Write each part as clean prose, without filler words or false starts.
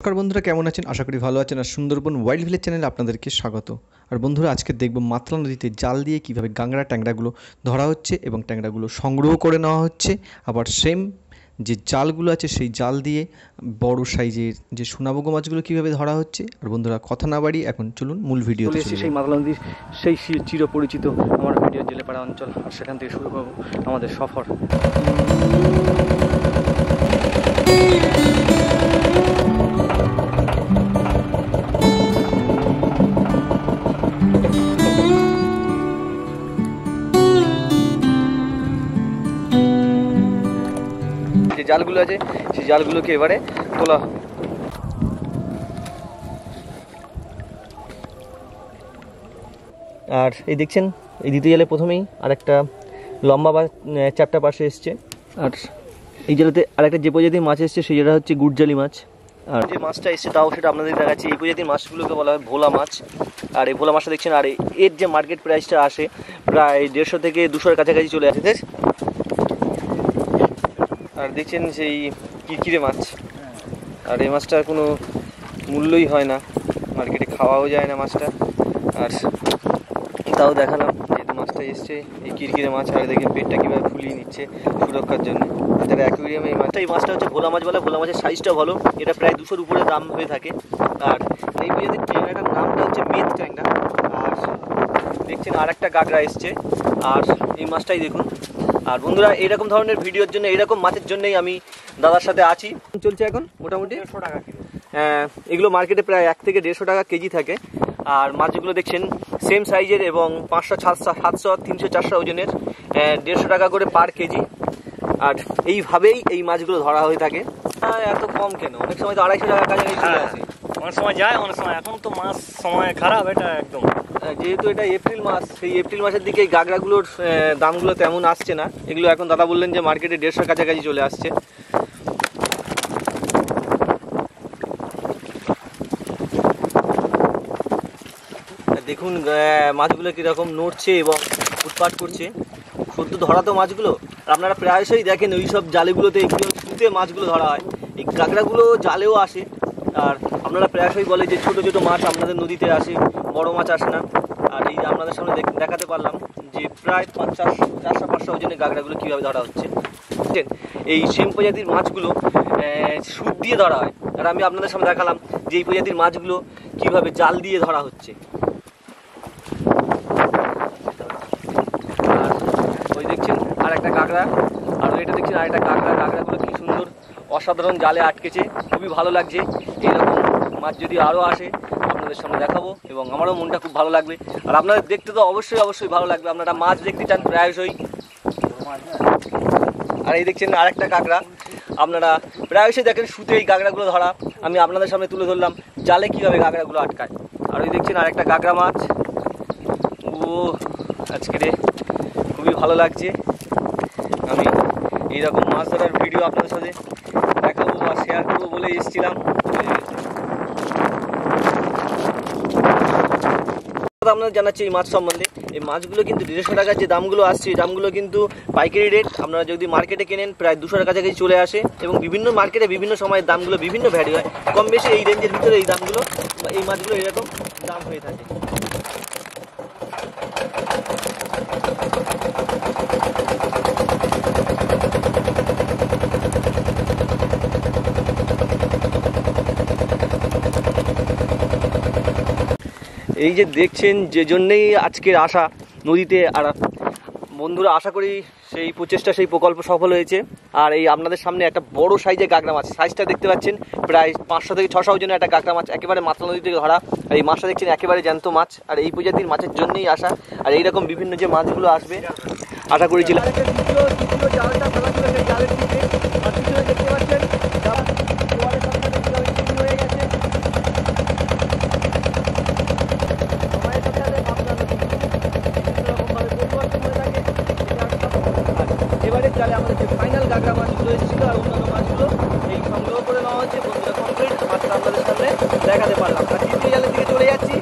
নমস্কার বন্ধুরা, কেমন আছেন? আশা করি ভালো আছেন। আর সুন্দরবন ওয়াইল্ড ভিলেজ চ্যানেলে আপনাদেরকে স্বাগত। আর বন্ধুরা, আজকে দেখব মাতলা নদীতে জাল দিয়ে কীভাবে গাংড়া ট্যাংরাগুলো ধরা হচ্ছে এবং ট্যাংরাগুলো সংগ্রহ করে নেওয়া হচ্ছে। আবার সেম যে জালগুলো আছে সেই জাল দিয়ে বড় সাইজের যে সোনাবগো মাছগুলো কীভাবে ধরা হচ্ছে। আর বন্ধুরা, কথা না বাড়িয়ে এখন চলুন মূল ভিডিও। সেই মাতলা নদীর সেই চিরপরিচিত আমার ভিডিও জেলেপাড়া অঞ্চল, আর সেখান থেকে শুরু করব আমাদের সফর। যে জালগুলো আছে সেই জালগুলোকে এবারে তোলা। আর এই দেখছেন, এই দ্বিতীয় জালে প্রথমেই আরেকটা লম্বা বা চ্যাপ্টা পাশে এসছে। আর এই জালেতে আরেকটা যে প্রজাতির মাছ এসছে সেই জায়গা হচ্ছে গুড়জালি মাছ। আর যে মাছটা এসছে তাও সেটা আপনাদের দেখাচ্ছি। এই প্রজাতির মাছগুলোকে বলা হয় ভোলা মাছ। আর এই ভোলা মাছটা দেখছেন, আর এর যে মার্কেট প্রাইসটা আসে প্রায় 150 থেকে 200-এর কাছাকাছি চলে আসে। আর দেখছেন সেই কিরকিরে মাছ, আর এই মাছটার কোনো মূল্যই হয় না, মার্কেটে খাওয়াও যায় না মাছটা। আর তাও দেখালাম যেহেতু মাছটা এসছে এই কিরকিরে মাছ। আর দেখেন পেটটা কীভাবে ফুলিয়ে নিচ্ছে সুরক্ষার জন্য। যারা অ্যাকুয়ারিয়ামে এই মাছটা হচ্ছে ভোলা মাছ বলে। ভোলা মাছের সাইজটা ভালো, এটা প্রায় 200-এর উপরে দাম হয়ে থাকে। আর এই প্রজাতির ট্যাংরাটার নামটা হচ্ছে মেদ ট্যাংরা। আর দেখছেন আর একটা গাগরা এসছে, আর এই মাছটাই দেখুন। আর বন্ধুরা, এইরকম ধরনের ভিডিওর জন্য, এইরকম মাছের জন্যই আমি দাদার সাথে আছি। চলছে এখন মোটামুটি 150 টাকা কিলো। এগুলো মার্কেটে প্রায় 1 থেকে 150 টাকা কেজি থাকে। আর মাছগুলো দেখছেন সেম সাইজের এবং 500, 700, 300, 400 ওজনের, 150 টাকা করে পার কেজি। আর এইভাবেই এই মাছগুলো ধরা হয়ে থাকে। এত কম কেন? অনেক সময় তো 250 টাকা কাছাকাছি চলে আসে। অনেক সময় যায়, অনেক সময়। এখন তো মাছ সময় খারাপ, এটা একদম। যেহেতু এটা এপ্রিল মাস, সেই এপ্রিল মাসের দিকে এই গাগরাগুলোর দামগুলো তেমন আসছে না। এগুলো এখন দাদা বললেন যে মার্কেটে 150 কাছাকাছি চলে আসছে। দেখুন মাছগুলো কীরকম নড়ছে এবং উৎপাত করছে। সদ্য ধরা তো মাছগুলো। আপনারা প্রায়শই দেখেন ওই সব জালেগুলোতে এগুলো ছুটে মাছগুলো ধরা হয়। এই গাগরাগুলো জালেও আসে। আর আপনারা প্রায়শই বলে যে ছোট ছোট মাছ আপনাদের নদীতে আসে, বড় মাছ আসে না। আর এই আপনাদের সামনে দেখাতে পারলাম যে প্রায় 400-500 ওজনের গাগরাগুলো কীভাবে ধরা হচ্ছে। এই সেম প্রজাতির মাছগুলো সুদ দিয়ে ধরা হয়। আর আমি আপনাদের সামনে দেখালাম যে এই প্রজাতির মাছগুলো কীভাবে জাল দিয়ে ধরা হচ্ছে। আর ওই দেখছেন আর একটা কাঁকড়া, আর এটা দেখছেন আর একটা কাঁকড়া। কাঁকড়াগুলো কী সুন্দর অসাধারণ জালে আটকেছে, খুবই ভালো লাগছে। এইরকম মাছ যদি আরও আসে আপনাদের সামনে দেখাবো এবং আমারও মনটা খুব ভালো লাগবে। আর আপনাদের দেখতে তো অবশ্যই ভালো লাগবে। আপনারা মাছ দেখতে চান প্রায়শই। আর এই দেখছেন আর একটা কাঁকড়া। আপনারা প্রায়শই দেখেন শুতে এই কাঁকড়াগুলো ধরা। আমি আপনাদের সামনে তুলে ধরলাম জালে কীভাবে কাঁকড়াগুলো আটকায়। আর ওই দেখছেন আর একটা কাঁকড়া মাছ। ও আজকে খুবই ভালো লাগছে। আমি এইরকম মাছ ধরার ভিডিও আপনাদের সাথে দেখাবো আর শেয়ার করবো বলে এসেছিলাম। আপনাদের জানাচ্ছি এই মাছ সম্বন্ধে। এই মাছগুলো কিন্তু 150 টাকার যে দামগুলো আসছে, এই দামগুলো কিন্তু পাইকারি রেট। আপনারা যদি মার্কেটে কেনেন প্রায় 200-এর কাছাকাছি চলে আসে। এবং বিভিন্ন মার্কেটে বিভিন্ন সময়ের দামগুলো বিভিন্ন ভ্যারি হয়, কম বেশি এই রেঞ্জের ভিতরে এই দামগুলো, এই মাছগুলো এরকম দাম হয়ে থাকে। এই যে দেখছেন, যে জন্যেই আজকের আসা নদীতে। আর বন্ধুরা, আশা করি সেই প্রচেষ্টা, সেই প্রকল্প সফল হয়েছে। আর এই আপনাদের সামনে একটা বড় সাইজের কাঁকড়া মাছ, সাইজটা দেখতে পাচ্ছেন প্রায় 500 থেকে 600 ওজনের একটা কাঁকড়া মাছ, একেবারে মাতলা নদী থেকে ধরা। আর এই মাছটা দেখছেন একেবারে জ্যান্ত মাছ। আর এই প্রজাতির মাছের জন্যই আসা। আর এইরকম বিভিন্ন যে মাছগুলো আসবে আশা করেছিলাম। এবারের জালে আমাদের যে ফাইনাল গাগরা মাছগুলো এসেছিলো আর অন্যান্য মাছগুলো এই সংগ্রহ করে নেওয়া হচ্ছে। বন্ধুরা কমপ্লিট মাছটা আপনাদের সামনে দেখাতে পারলাম। আর দ্বিতীয় জালের দিকে চলে যাচ্ছি।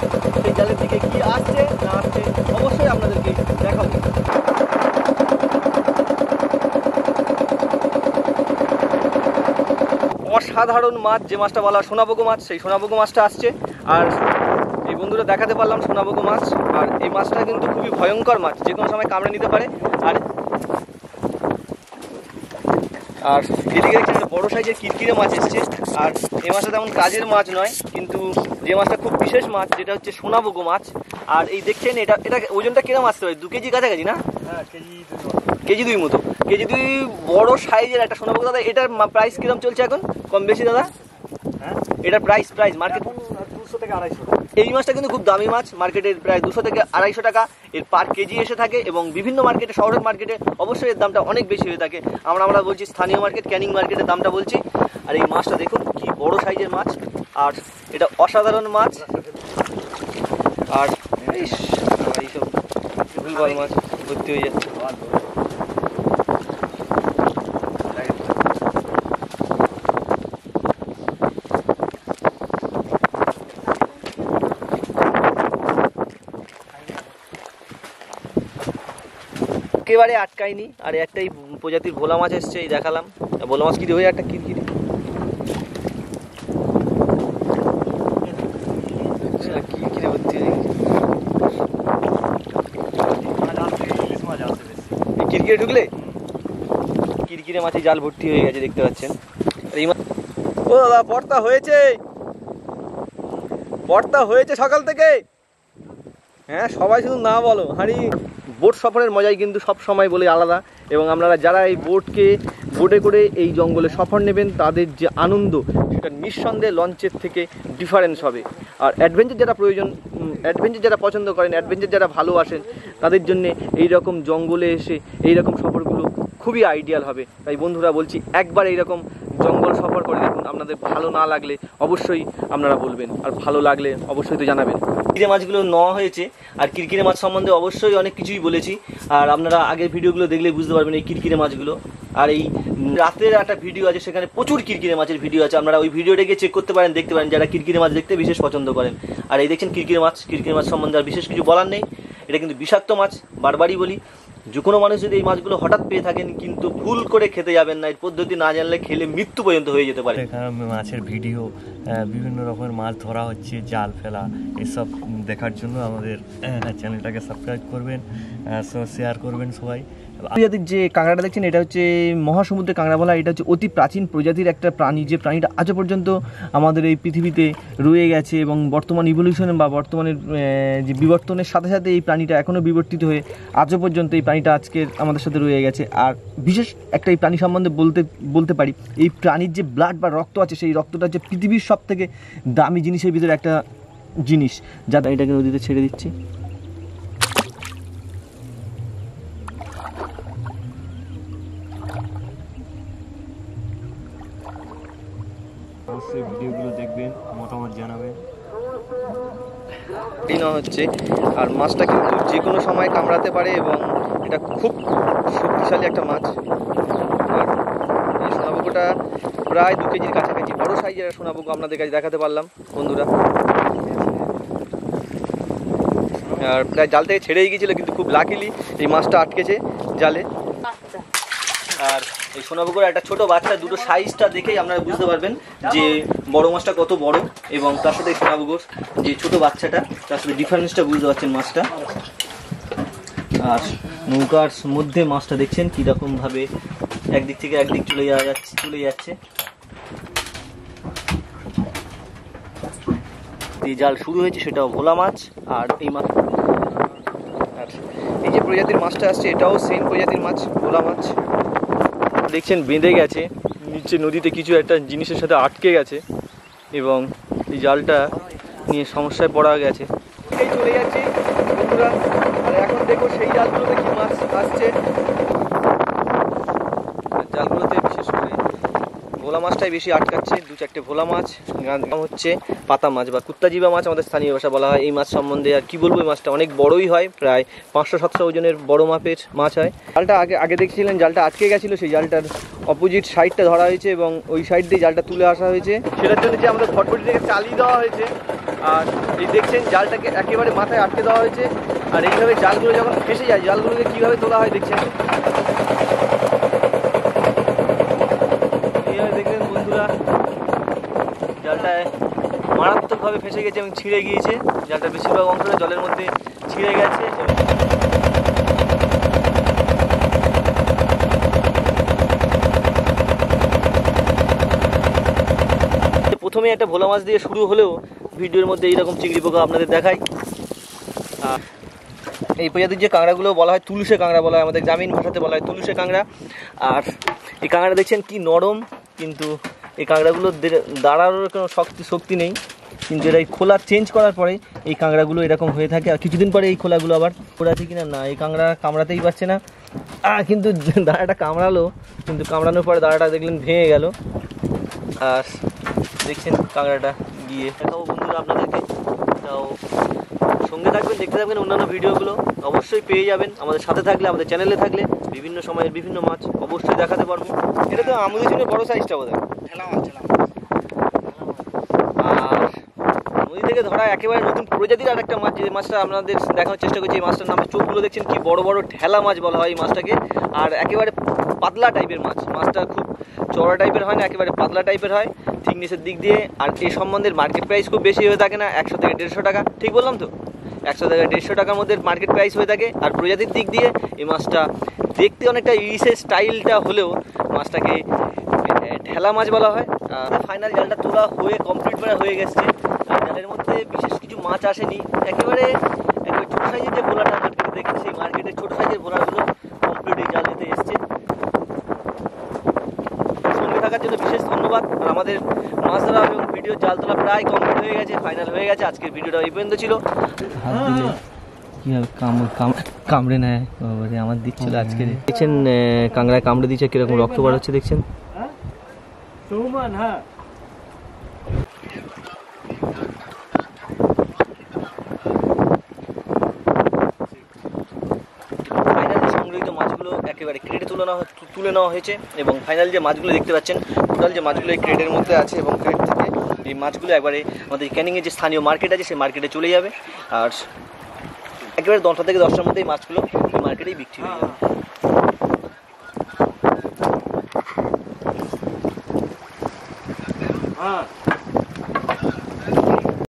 সেই জালের দিকে কী আসছে না আসছে অবশ্যই আপনাদেরকে দেখাবো। অসাধারণ মাছ, যে মাছটা বলা সোনাবগো মাছ, সেই সোনাবগো মাছটা আসছে। আর এই বন্ধুরা দেখাতে পারলাম সোনাবগো মাছ। আর এই মাছটা কিন্তু খুবই ভয়ঙ্কর মাছ, যে কোনো সময় কামড়ে নিতে পারে। আর আর এদিকে দেখছি একটা বড়ো সাইজের কিরকিরে মাছ এসছে। আর এই মাছটা তেমন কাজের মাছ নয়, কিন্তু যে মাছটা খুব বিশেষ মাছ, যেটা হচ্ছে সোনাবগো মাছ। আর এই দেখছেন এটা ওজনটা কিরম আসতে পারে? 2 কেজি কাছাকাছি না? হ্যাঁ, কেজি 2 মতো। কেজি 2 বড় সাইজের একটা সোনাবগো। দাদা এটার প্রাইস কিরম চলছে এখন, কম বেশি দাদা? হ্যাঁ, এটার প্রাইস মার্কেট 200 থেকে 250 টাকা। এই মাছটা কিন্তু খুব দামি মাছ, মার্কেটের প্রায় 200 থেকে 250 টাকা এর পার কেজি এসে থাকে। এবং বিভিন্ন মার্কেটে, শহরের মার্কেটে অবশ্যই এর দামটা অনেক বেশি হয়ে থাকে। আমরা বলছি স্থানীয় মার্কেট, ক্যানিং মার্কেটের দামটা বলছি। আর এই মাছটা দেখুন কি বড় সাইজের মাছ, আর এটা অসাধারণ মাছ। আর এইসব ভুলভাল মাছ ভর্তি হয়ে যাচ্ছে। একেবারে আটকায়নি। আর একটাই প্রজাতির ভোলা মাছ এসছে, এই দেখালাম। ভোলা মাছ কিরে হয়ে একটা কিরকিরি কিরকিরে ভর্তি হয়ে গেছে। কিরকিরে ঢুকলে কিরকিরে মাছে জাল ভর্তি হয়ে গেছে, দেখতে পাচ্ছেন। এই মাছ, ও দাদা পর্তা হয়েছে সকাল থেকে। হ্যাঁ, সবাই শুধু না বলো, হাঁড়ি বোট সফরের মজাই কিন্তু সব সময় বলে আলাদা। এবং আপনারা যারা এই বোটে করে এই জঙ্গলে সফর নেবেন, তাদের যে আনন্দ, সেটা নিঃসন্দেহে লঞ্চের থেকে ডিফারেন্স হবে। আর অ্যাডভেঞ্চার যারা পছন্দ করেন, অ্যাডভেঞ্চার যারা ভালোবাসেন, তাদের জন্যে এই রকম জঙ্গলে এসে এই রকম সফরগুলো খুবই আইডিয়াল হবে। তাই বন্ধুরা বলছি, একবার এইরকম জঙ্গল সফর করে দেখুন। আপনাদের ভালো না লাগলে অবশ্যই আপনারা বলবেন, আর ভালো লাগলে অবশ্যই তো জানাবেন। কিরকিরে মাছগুলো নেওয়া হয়েছে। আর কিরকিরে মাছ সম্বন্ধে অবশ্যই অনেক কিছুই বলেছি। আর আপনারা আগের ভিডিওগুলো দেখলে বুঝতে পারবেন এই কিরকিরে মাছগুলো। আর এই রাতের একটা ভিডিও আছে, সেখানে প্রচুর কিরকিরে মাছের ভিডিও আছে। আপনারা ওই ভিডিওটা গিয়ে চেক করতে পারেন, দেখতে পারেন, যারা কিরকিরে মাছ দেখতে বিশেষ পছন্দ করেন। আর এই দেখছেন কিরকিরে মাছ সম্বন্ধে আর বিশেষ কিছু বলার নেই। এটা কিন্তু বিষাক্ত মাছ, বারবারই বলি। যে কোনো মানুষ যদি এই মাছগুলো হঠাৎ পেয়ে থাকেন, কিন্তু ভুল করে খেতে যাবেন না। এর পদ্ধতি না জানলে খেলে মৃত্যু পর্যন্ত হয়ে যেতে পারে। এখানে মাছের ভিডিও, বিভিন্ন রকমের মাছ ধরা হচ্ছে, জাল ফেলা, এসব দেখার জন্য আমাদের চ্যানেলটাকে সাবস্ক্রাইব করবেন, শেয়ার করবেন সবাই। প্রজাতির যে কাঁকড়াটা দেখছেন, এটা হচ্ছে মহাসমুদ্রের কাঁকড়া বলা। এটা হচ্ছে অতি প্রাচীন প্রজাতির একটা প্রাণী, যে প্রাণীটা আজও পর্যন্ত আমাদের এই পৃথিবীতে রয়ে গেছে। এবং বর্তমান ইভলিউশন বা বর্তমানের যে বিবর্তনের সাথে সাথে এই প্রাণীটা এখনও বিবর্তিত হয়ে আজও পর্যন্ত এই প্রাণীটা আজকে আমাদের সাথে রয়ে গেছে। আর বিশেষ একটা এই প্রাণী সম্বন্ধে বলতে পারি, এই প্রাণীর যে ব্লাড বা রক্ত আছে, সেই রক্তটা হচ্ছে পৃথিবীর সব থেকে দামি জিনিসের ভিতরে একটা জিনিস। যা এটাকে নদীতে ছেড়ে দিচ্ছি। অবশ্যই ভিডিওগুলো দেখবেন, মতামত জানাবেন। হচ্ছে। আর মাছটা কিন্তু যে কোনো সময় কামড়াতে পারে, এবং এটা খুব শক্তিশালী একটা মাছ। আর এই সোনাবগোটা প্রায় 2 কেজির কাছাকাছি বড় সাইজের সোনাবগো আপনাদের কাছে দেখাতে পারলাম বন্ধুরা। আর প্রায় জাল থেকে ছেড়েই গিয়েছিল, কিন্তু খুব লাকিলি এই মাছটা আটকেছে জালে। আর এই সোনাবগোর একটা ছোট বাচ্চা, দুটো সাইজটা দেখেই আপনারা বুঝতে পারবেন যে বড় মাছটা কত বড়, এবং তার সাথে সোনাবগোর যে ছোট বাচ্চাটা, তার সাথে ডিফারেন্সটা বুঝতে পারছেন মাছটা। আর নৌকার মধ্যে মাছটা দেখছেন কীরকম ভাবে একদিক থেকে একদিক চলে যাচ্ছে। যে জাল শুরু হয়েছে সেটাও ভোলা মাছ। আর এই মাছ, আর এই যে প্রজাতির মাছটা আসছে, এটাও সেম প্রজাতির মাছ, ভোলা মাছ। দেখছেন বেঁধে গেছে নিচে নদীতে, কিছু একটা জিনিসের সাথে আটকে গেছে, এবং এই জালটা নিয়ে সমস্যায় পড়া গেছে। এই চলে যাচ্ছি বন্ধুরা। আর এখন দেখো সেই জালগুলোতে কি মাছ আসছে। জালগুলোতে বিশেষ করে ভোলা মাছটাই বেশি আটকাচ্ছে। 2-4টে ভোলা মাছ। নাম হচ্ছে পাতা মাছ বা কুত্তাজিবা মাছ, আমাদের স্থানীয় ভাষা বলা হয়। এই মাছ সম্বন্ধে আর কি বলবো, এই মাছটা অনেক বড়ই হয়, প্রায় 500-700 ওজনের বড় মাপের মাছ হয়। জালটা আগে দেখছিলেন, জালটা আটকে গেছিলো, সেই জালটার অপোজিট সাইডটা ধরা হয়েছে, এবং ওই সাইড দিয়ে জালটা তুলে আসা হয়েছে। সেটার জন্য যে আমাদের ফটফটি থেকে চালিয়ে দেওয়া হয়েছে। আর এই দেখছেন জালটাকে একেবারে মাথায় আটকে দেওয়া হয়েছে। আর এইভাবে জালগুলো যখন ফেসে যায়, জালগুলোকে কীভাবে তোলা হয় দেখছেন। এইভাবে দেখলেন বন্ধুরা, মারাত্মকভাবে ফেঁসে গেছে এবং ছিঁড়ে গিয়েছে। জালটা বেশিরভাগ অংশটা জলের মধ্যে ছিঁড়ে গেছে। প্রথমে একটা ভোলা মাছ দিয়ে শুরু হলেও ভিডিওর মধ্যে এইরকম চিংড়ি পোকা আপনাদের দেখাই। এই প্রজাতির যে কাঁকড়াগুলো বলা হয় তুলসে কাঁকড়া বলা হয়, আমাদের গ্রামীণ ভাষাতে বলা হয় তুলসে কাঁকড়া। আর এই কাঁকড়া দেখছেন কি নরম, কিন্তু এই কাঁকড়াগুলো দাঁড়ানোর কোনো শক্তি নেই, কিন্তু এরা এই খোলা চেঞ্জ করার পরে এই কাঁকড়াগুলো এরকম হয়ে থাকে। আর কিছুদিন পরে এই খোলাগুলো আবার খোলাছে কিনা না, এই কাঁকড়া কামড়াতেই পারছে না। কিন্তু দাঁড়াটা কামড়ালো, কিন্তু কামড়ানোর পরে দাঁড়াটা দেখলেন ভেঙে গেল। আর দেখছেন কাঁকড়াটা গিয়ে দেখাবো বন্ধুরা আপনাদেরকে, তাও সঙ্গে থাকবেন, দেখতে থাকবেন অন্যান্য ভিডিওগুলো অবশ্যই পেয়ে যাবেন। আমাদের সাথে থাকলে, আমাদের চ্যানেলে থাকলে বিভিন্ন সময়ের বিভিন্ন মাছ অবশ্যই দেখাতে পারবো। এটা তো আমাদের জন্য বড় সাইজটা বোধ হয় ঠেলা মাছ। আর নদী থেকে ধরা একেবারে নতুন প্রজাতির আর একটা মাছ, যে মাছটা আপনাদের দেখানোর চেষ্টা করছি। এই মাছটার নামে চোখগুলো দেখছেন কি বড় বড় ঠেলা মাছ বলা হয় এই মাছটাকে। আর একেবারে পাতলা টাইপের মাছ, মাছটা খুব চড়া টাইপের হয় না, একেবারে পাতলা টাইপের হয় থিকনেসের দিক দিয়ে। আর এই সম্বন্ধে মার্কেট প্রাইস খুব বেশি হয়ে থাকে না, 100 থেকে 150 টাকা, ঠিক বললাম তো? 100 থেকে 150 টাকার মধ্যে মার্কেট প্রাইস হয়ে থাকে। আর প্রজাতির দিক দিয়ে এই মাছটা দেখতে অনেকটা ইলিশের স্টাইলটা হলেও মাছটাকে ঠেলা মাছ বলা হয়। ফাইনাল জালটা তোলা হয়ে কমপ্লিট হয়ে গেছে। আর জালের মধ্যে বিশেষ কিছু মাছ আসেনি, একেবারে ছোটো সাইজের যে ভোলাটা মার্কেটে দেখেন, সেই মার্কেটের ছোটো সাইজের ভোলাগুলো কমপ্লিট এই জালেতে এসছে। সঙ্গে থাকার জন্য বিশেষ ধন্যবাদ। আর আমাদের মাছ ধরা এবং ভিডিও জাল তোলা প্রায় কমপ্লিট হয়ে গেছে, ফাইনাল হয়ে গেছে। আজকের ভিডিওটা এই পর্যন্ত ছিল। হাত দিলে কীভাবে কামড়ে নেয় বাবারে, আমার দিচ্ছিল আজকে। দেখছেন কাঁকড়ায় কামড়ে দিচ্ছে, কীরকম রক্ত বার হচ্ছে দেখছেন। সংগৃহীত মাছগুলো একেবারে ক্রেটে তুলে নেওয়া হয়েছে এবং ফাইনাল যে মাছগুলো দেখতে পাচ্ছেন, টোটাল যে মাছগুলো এই ক্রেটের মধ্যে আছে এবং ক্রেট থেকে এই মাছগুলো একবারে আমাদের ক্যানিংয়ের যে স্থানীয় মার্কেট আছে সেই মার্কেটে চলে যাবে। আর একেবারে 10টা থেকে 10টার মধ্যে এই মাছগুলো এই মার্কেটেই বিক্রি হয়ে যাবে।